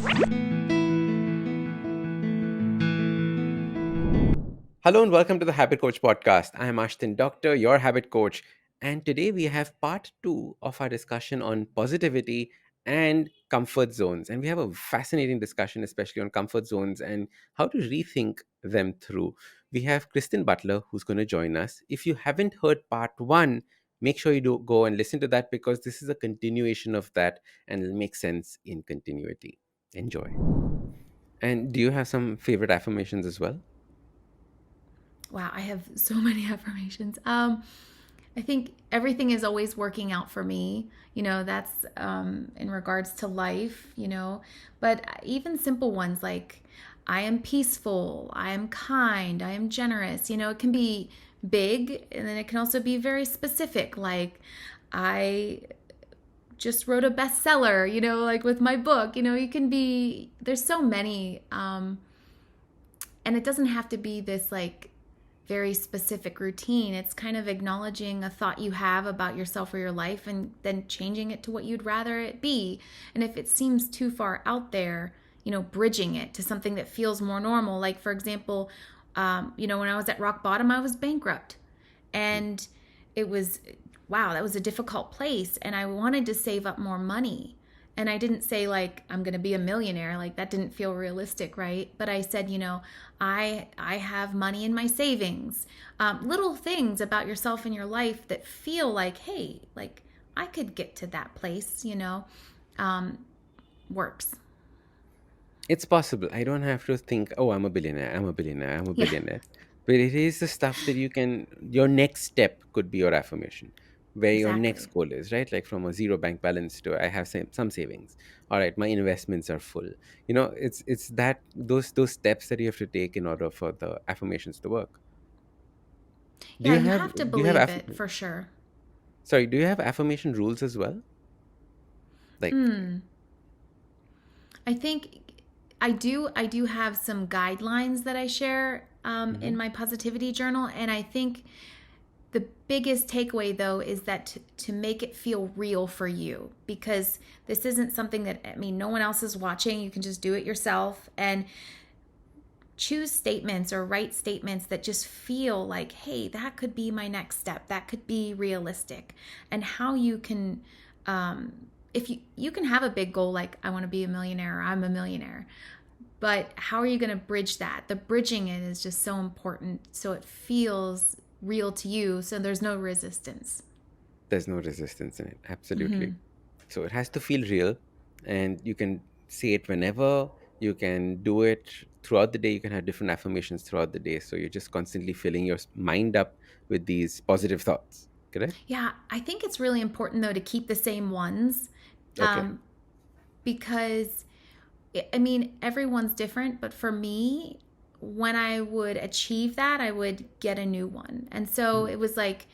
Hello and welcome to the Habit Coach podcast. I am Ashdin Doctor, your habit coach, and today we have part two of our discussion on positivity and comfort zones. And we have a fascinating discussion, especially on comfort zones and how to rethink them through. We have Kristen Butler who's going to join us. If you haven't heard part one, make sure you do go and listen to that because this is a continuation of that and it'll make sense in continuity. Enjoy. And do you have some favorite affirmations as well? Wow, I have so many affirmations. I think everything is always working out for me. That's in regards to life, but even simple ones like I am peaceful, I am kind, I am generous. It can be big and then it can also be very specific, like I just wrote a bestseller, like with my book. There's so many. And it doesn't have to be this like very specific routine. It's kind of acknowledging a thought you have about yourself or your life and then changing it to what you'd rather it be. And if it seems too far out there, bridging it to something that feels more normal. Like, for example, when I was at rock bottom, I was bankrupt. And it was, wow, that was a difficult place. And I wanted to save up more money. And I didn't say like I'm going to be a millionaire, like that didn't feel realistic, right? But I said, I have money in my savings. Little things about yourself and your life that feel like, hey, like I could get to that place, works. It's possible. I don't have to think, oh, I'm a billionaire, I'm a billionaire, I'm a Yeah, billionaire. But it is the stuff that your next step could be your affirmation, where your next exactly. goal is, right? Like from a zero bank balance to I have some savings. All right, my investments are full. It's that those steps that you have to take in order for the affirmations to work. Do Yeah, you you have have to do you have believe it for sure. sorry, do you have affirmation rules as well? Like, Hmm. I think I do have some guidelines that I share in mhm. my positivity journal, and I think the biggest takeaway though is that to make it feel real for you, because this isn't something that, I mean, no one else is watching. You can just do it yourself and choose statements or write statements that just feel like, hey, that could be my next step, that could be realistic. And how you can if you can have a big goal like I want to be a millionaire or I'm a millionaire, but how are you going to bridge that? The bridging it is just so important, so it feels real to you, so there's no resistance. There's no resistance in it. Absolutely. Hmm. So it has to feel real, and you can say it whenever. You can do it throughout the day. You can have different affirmations throughout the day. So you're just constantly filling your mind up with these positive thoughts. Correct? Yeah, I think it's really important though to keep the same ones, Okay. um, because I mean, everyone's different, but for me, when I would achieve that, I would get a new one. And so Hmm. it was like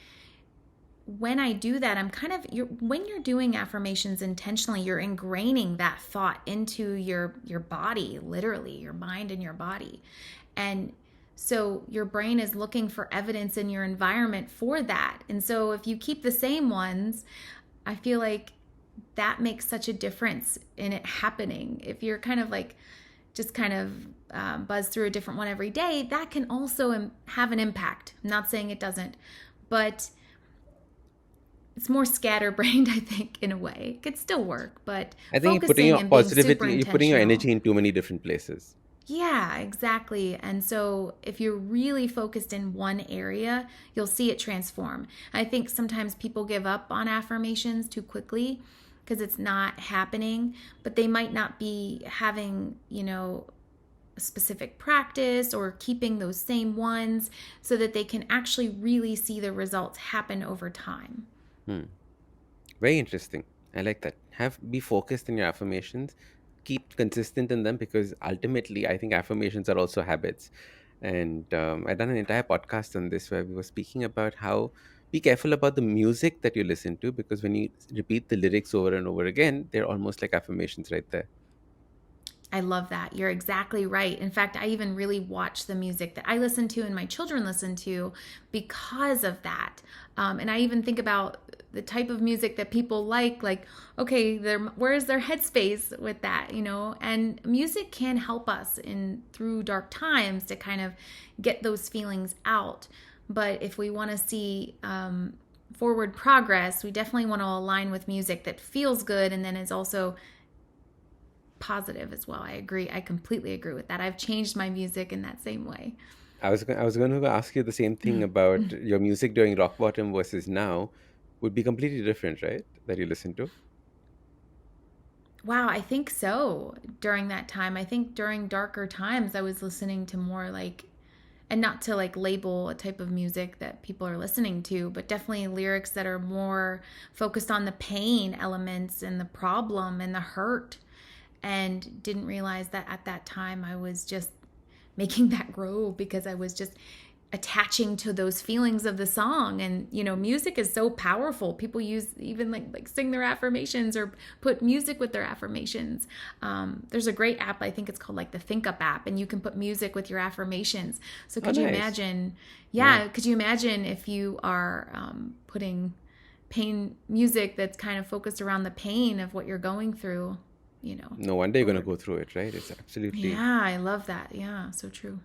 when I do that, I'm kind of when you're doing affirmations intentionally, you're ingraining that thought into your body, literally, your mind and your body. And so your brain is looking for evidence in your environment for that. And so if you keep the same ones, I feel like that makes such a difference in it happening. If you're kind of like just kind of buzz through a different one every day, that can also have an impact. I'm not saying it doesn't, but it's more scatterbrained, I think, in a way. It could still work, but I think you're putting focusing your and being super positivity, you're putting your intentional. energy in too many different places. Yeah, exactly. And so if you're really focused in one area, you'll see it transform. I think sometimes people give up on affirmations too quickly because it's not happening, but they might not be having, a specific practice or keeping those same ones so that they can actually really see the results happen over time. Hmm. Very interesting. I like that. Be focused in your affirmations. Keep consistent in them because ultimately, I think affirmations are also habits. And I done an entire podcast on this where we were speaking about how be careful about the music that you listen to because when you repeat the lyrics over and over again, they're almost like affirmations right there. I love that. You're exactly right. In fact, I even really watch the music that I listen to and my children listen to because of that. And I even think about the type of music that people like, okay, where is their headspace with that, and music can help us in through dark times to kind of get those feelings out. But if we want to see forward progress, we definitely want to align with music that feels good and then is also positive as well. I agree. I completely agree with that. I've changed my music in that same way. I was going to ask you the same thing about your music during rock bottom versus now would be completely different, right? That you listen to. Wow, I think so. During that time, I think during darker times, I was listening to more and not to label a type of music that people are listening to, but definitely lyrics that are more focused on the pain elements and the problem and the hurt. And didn't realize that at that time I was just making that grow because I was just attaching to those feelings of the song. And music is so powerful. People use even like sing their affirmations or put music with their affirmations. There's a great app, I think it's called the Think Up app, and you can put music with your affirmations. So Oh, could you nice. imagine, Yeah. yeah, could you imagine if you are putting pain music that's kind of focused around the pain of what you're going through, No wonder you're going to over. go through it, right? It's absolutely Yeah, I love that. Yeah, so true.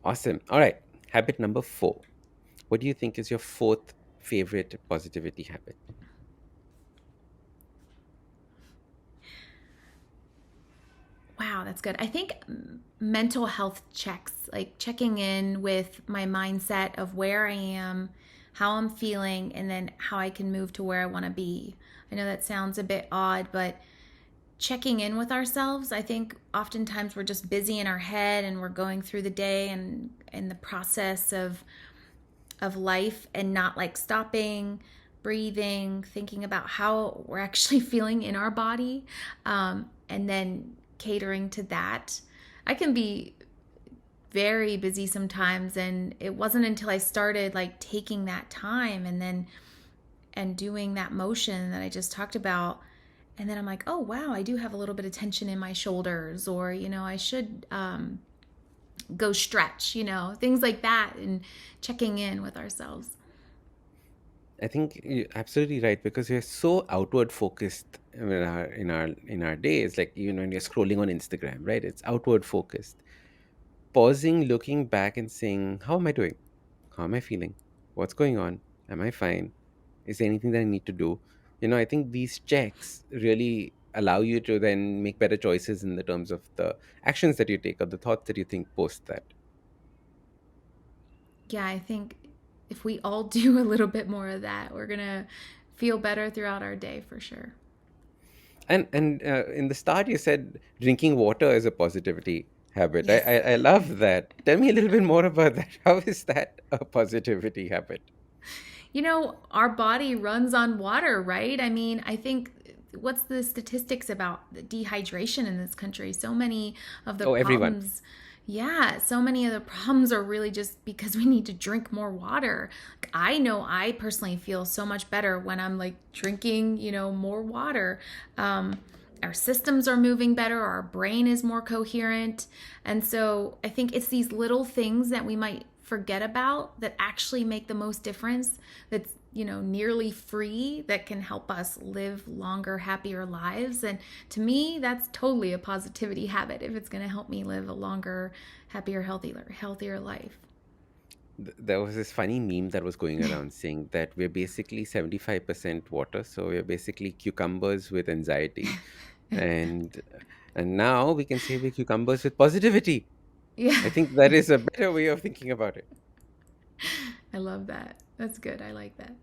awesome. All right. Habit number 4. What do you think is your fourth favorite positivity habit? Wow, that's good. I think mental health checks, like checking in with my mindset of where I am, how I'm feeling, and then how I can move to where I want to be. I know that sounds a bit odd, but checking in with ourselves, I think oftentimes we're just busy in our head and we're going through the day and the process of life and not stopping, breathing, thinking about how we're actually feeling in our body, and then catering to that. I can be very busy sometimes, and it wasn't until I started taking that time and doing that motion that I just talked about. And then I'm like, oh, wow, I do have a little bit of tension in my shoulders, or, I should go stretch, things like that, and checking in with ourselves. I think you're absolutely right because we're so outward focused in our days. Like even when you're scrolling on Instagram, right? It's outward focused. Pausing, looking back, and saying, "How am I doing? How am I feeling? What's going on? Am I fine? Is there anything that I need to do?" I think these checks really allow you to then make better choices in the terms of the actions that you take or the thoughts that you think post that. Yeah, I think if we all do a little bit more of that, we're going to feel better throughout our day for sure. And in the start, you said drinking water is a positivity habit. I, Yes. I I love that. Tell me a little bit more about that. How is that a positivity habit? Our body runs on water, right? I mean, I think what's the statistics about the dehydration in this country? So many of the Oh, everyone. problems, yeah, so many of the problems are really just because we need to drink more water. I know I personally feel so much better when I'm drinking, more water. Our systems are moving better, our brain is more coherent. And so I think it's these little things that we might forget about that actually make the most difference, that's nearly free, that can help us live longer, happier lives. And to me, that's totally a positivity habit if it's going to help me live a longer, happier, healthier life. There was this funny meme that was going around saying that we're basically 75% water, so we're basically cucumbers with anxiety, and and now we can say we're cucumbers with positivity. Yeah. I think that is a better way of thinking about it. I love that. That's good. I like that.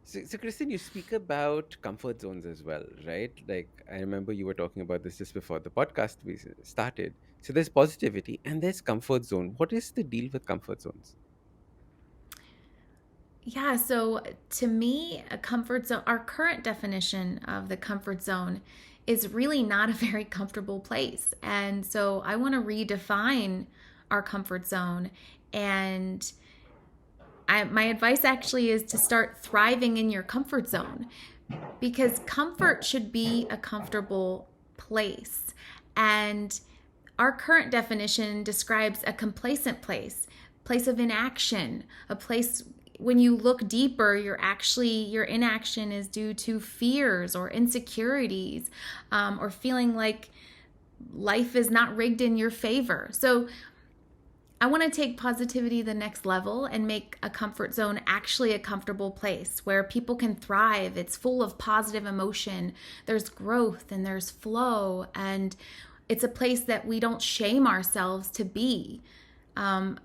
So, Kristen, you speak about comfort zones as well, right? Like, I remember you were talking about this just before the podcast we started. So, there's positivity and there's comfort zone. What is the deal with comfort zones? Yeah, so to me, a comfort zone, our current definition of the comfort zone is really not a very comfortable place. And so I want to redefine our comfort zone. And my advice actually is to start thriving in your comfort zone, because comfort should be a comfortable place. And our current definition describes a complacent place, place of inaction, a place when you look deeper, your inaction is due to fears or insecurities, or feeling like life is not rigged in your favor. So I want to take positivity the next level and make a comfort zone actually a comfortable place where people can thrive. It's full of positive emotion. There's growth and there's flow, and it's a place that we don't shame ourselves to be.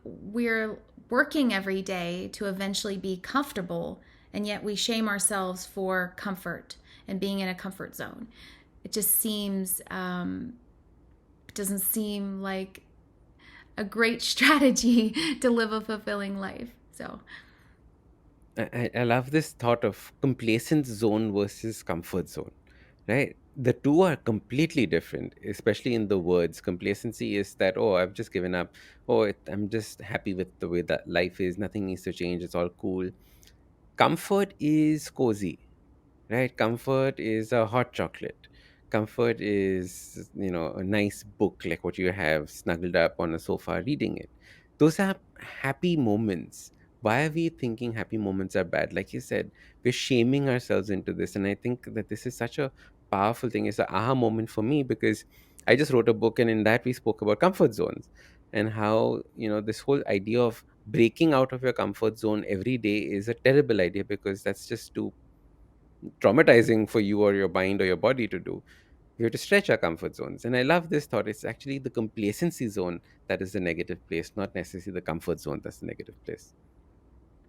We're working every day to eventually be comfortable, and yet we shame ourselves for comfort and being in a comfort zone. It just seems, it doesn't seem like a great strategy to live a fulfilling life. So, I love this thought of complacent zone versus comfort zone, right? The two are completely different, especially in the words. Complacency is that, oh, I've just given up. Oh, I'm just happy with the way that life is. Nothing needs to change. It's all cool. Comfort is cozy, right? Comfort is a hot chocolate. Comfort is, a nice book like what you have snuggled up on a sofa reading it. Those are happy moments. Why are we thinking happy moments are bad? Like you said, we're shaming ourselves into this. And I think that this is such a powerful thing. It's an aha moment for me because I just wrote a book, and in that we spoke about comfort zones and how, this whole idea of breaking out of your comfort zone every day is a terrible idea because that's just too traumatizing for you or your mind or your body to do. We have to stretch our comfort zones. And I love this thought. It's actually the complacency zone that is the negative place, not necessarily the comfort zone that's the negative place.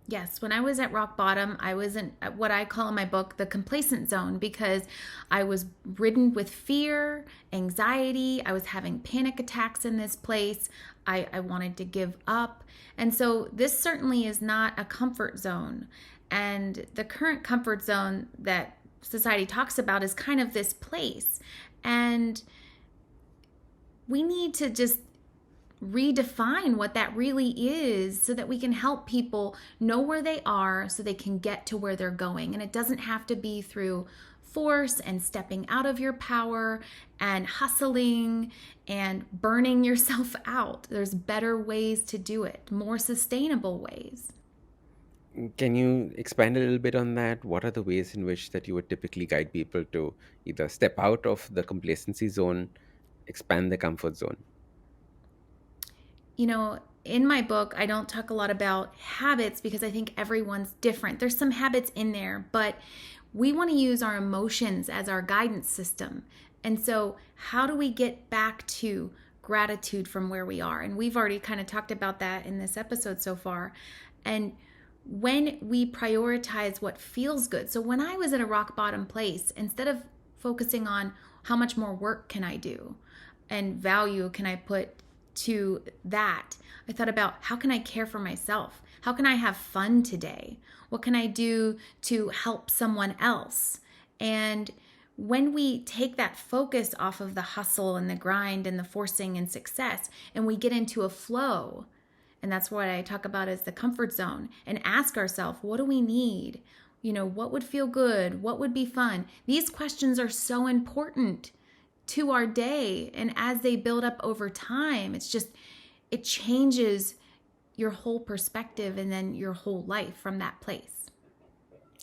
yes, when I was at rock bottom, I was in what I call in my book the complacent zone because I was ridden with fear, anxiety. I was having panic attacks in this place. I wanted to give up. And so this certainly is not a comfort zone. And the current comfort zone that society talks about is kind of this place. And we need to just redefine what that really is so that we can help people know where they are so they can get to where they're going. And it doesn't have to be through force and stepping out of your power and hustling and burning yourself out. There's better ways to do it, more sustainable ways. Can you expand a little bit on that? What are the ways in which that you would typically guide people to either step out of the complacency zone, expand the comfort zone? In my book, I don't talk a lot about habits because I think everyone's different. There's some habits in there, but we want to use our emotions as our guidance system. And so, how do we get back to gratitude from where we are? And we've already kind of talked about that in this episode so far. And when we prioritize what feels good. So, when I was at a rock bottom place, instead of focusing on how much more work can I do and value can I put to that, I thought about how can I care for myself? How can I have fun today? What can I do to help someone else? And when we take that focus off of the hustle and the grind and the forcing and success, and we get into a flow, and that's what I talk about as the comfort zone, and ask ourselves, what do we need? What would feel good? What would be fun? These questions are so important to our day. And as they build up over time, it changes your whole perspective and then your whole life from that place.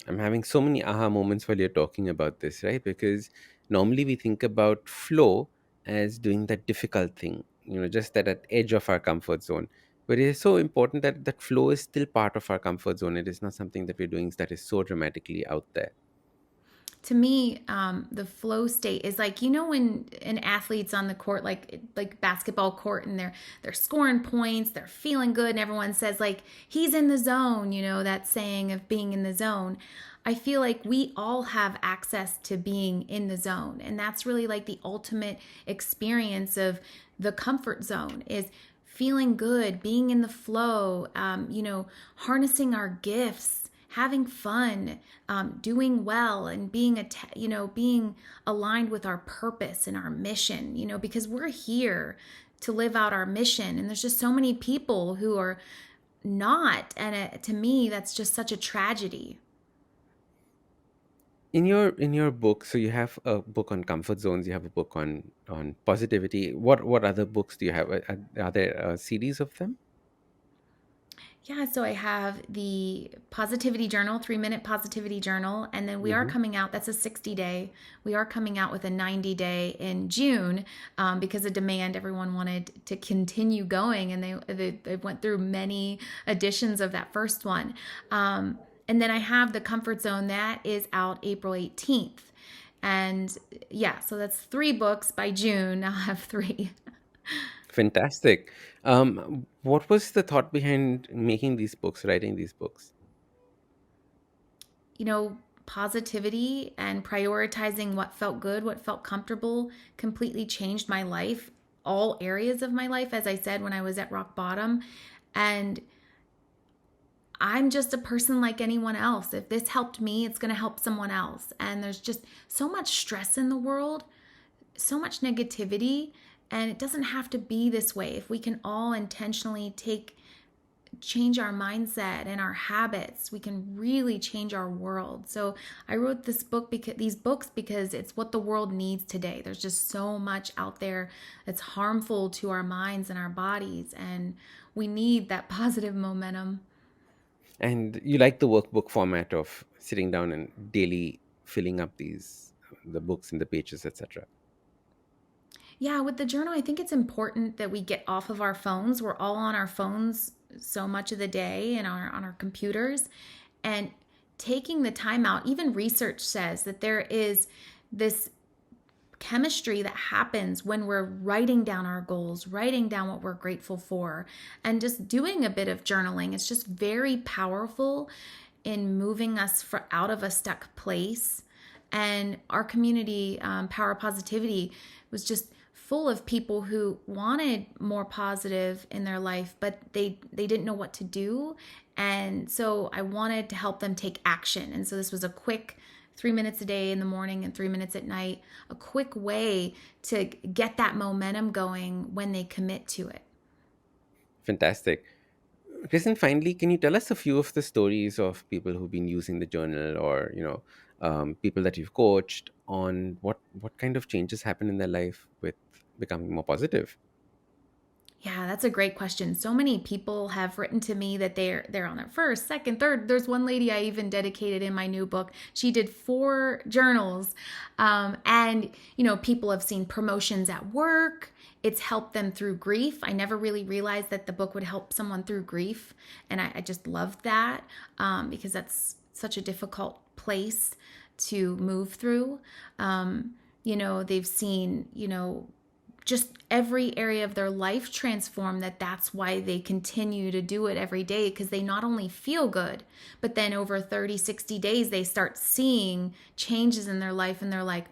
I'm having so many aha moments while you're talking about this, right? Because normally we think about flow as doing that difficult thing, just that at edge of our comfort zone. But it is so important that that flow is still part of our comfort zone. It is not something that we're doing that is so dramatically out there. To me, the flow state is like when an athlete's on the court, like basketball court, and they're scoring points, they're feeling good, and everyone says like he's in the zone. That saying of being in the zone. I feel like we all have access to being in the zone, and that's really like the ultimate experience of the comfort zone is feeling good, being in the flow, harnessing our gifts, having fun, doing well, and being aligned with our purpose and our mission. Because we're here to live out our mission, and there's just so many people who are not, and to me, that's just such a tragedy. In your book, so you have a book on comfort zones, you have a book on positivity. What other books do you have? Are there a series of them? Yeah, so I have the positivity journal, 3 minute positivity journal, and then we are Hmm. coming out. That's a 60-day. We are coming out with a 90-day in June because of demand. Everyone wanted to continue going, and they went through many editions of that first one. And then I have the comfort zone that is out April 18th. And yeah, so that's 3 books by June. I'll have three. Fantastic. What was the thought behind making these books, writing these books? you know, Positivity and prioritizing what felt good, what felt comfortable, completely changed my life, all areas of my life, as I said, when I was at rock bottom. And I'm just a person like anyone else. If this helped me, it's going to help someone else. And there's just so much stress in the world, so much negativity, and it doesn't have to be this way. If we can all intentionally change our mindset and our habits, we can really change our world. So I wrote these books because it's what the world needs today. There's just so much out there that's harmful to our minds and our bodies, and we need that positive momentum. And you like the workbook format of sitting down and daily filling up the books and the pages, etc. Yeah, with the journal, I think it's important that we get off of our phones. We're all on our phones so much of the day and on our computers. And taking the time out, even research says that there is this chemistry that happens when we're writing down our goals, writing down what we're grateful for, and just doing a bit of journaling. It's just very powerful in moving us out of a stuck place. And our community, Power Positivity, was just full of people who wanted more positive in their life, but they didn't know what to do. And so I wanted to help them take action. And so this was a quick 3 minutes a day in the morning and 3 minutes at night, a quick way to get that momentum going when they commit to it. Fantastic. Kristen, finally, can you tell us a few of the stories of people who've been using the journal, or people that you've coached on what kind of changes happen in their life with becoming more positive? Yeah, that's a great question. So many people have written to me that they're on their first, second, third. There's one lady I even dedicated in my new book. She did 4 journals, and people have seen promotions at work. It's helped them through grief. I never really realized that the book would help someone through grief, and I just loved that because that's such a difficult place to move through. They've seen just every area of their life transform, that's why they continue to do it every day, because they not only feel good, but then over 30, 60 days they start seeing changes in their life, and they're like,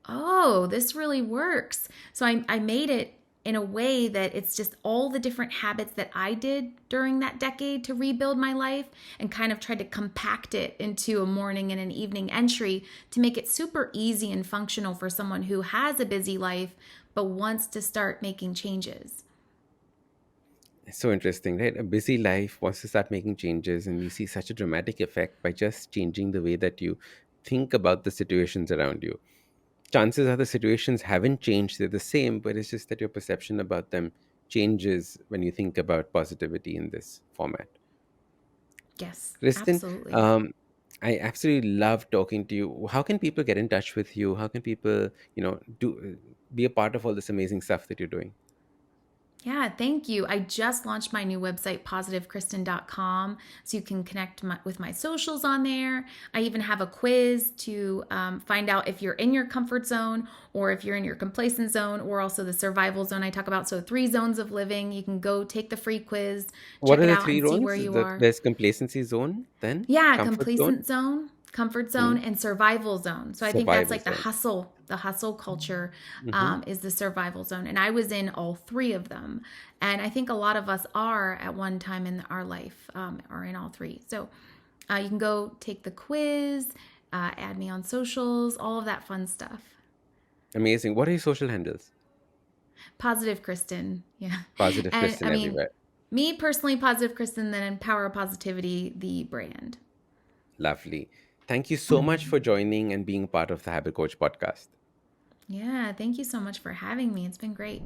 oh, this really works. So I made it in a way that it's just all the different habits that I did during that decade to rebuild my life, and kind of tried to compact it into a morning and an evening entry to make it super easy and functional for someone who has a busy life but wants to start making changes. It's so interesting, right? A busy life wants to start making changes, and you see such a dramatic effect by just changing the way that you think about the situations around you. Chances are the situations haven't changed, they're the same, but it's just that your perception about them changes when you think about positivity in this format. Yes, Kristen, absolutely. um, I absolutely love talking to you. How can people get in touch with you? How can people, be a part of all this amazing stuff that you're doing? Yeah, thank you. I just launched my new website, positivekristen.com, so you can connect with my socials on there. I even have a quiz to find out if you're in your comfort zone, or if you're in your complacent zone, or also the survival zone I talk about. So, 3 zones of living. You can go take the free quiz, What check are it the out, three and see zones? where you are. There's complacency zone, then Yeah, comfort zone, complacent zone, comfort zone, mm, and survival zone. So I think that's survival like the zone. hustle. The hustle culture Hmm. is the survival zone, and I was in all 3 of them. And I think a lot of us are at one time in our life, or in all 3. So you can go take the quiz, add me on socials, all of that fun stuff. Amazing. What are your social handles? Positive Kristen, yeah, Positive and I Kristen mean, everywhere. me personally, Positive Kristen, then Empower Positivity, the brand. Lovely. Thank you so much for joining and being part of the Habit Coach podcast. Yeah, thank you so much for having me. It's been great.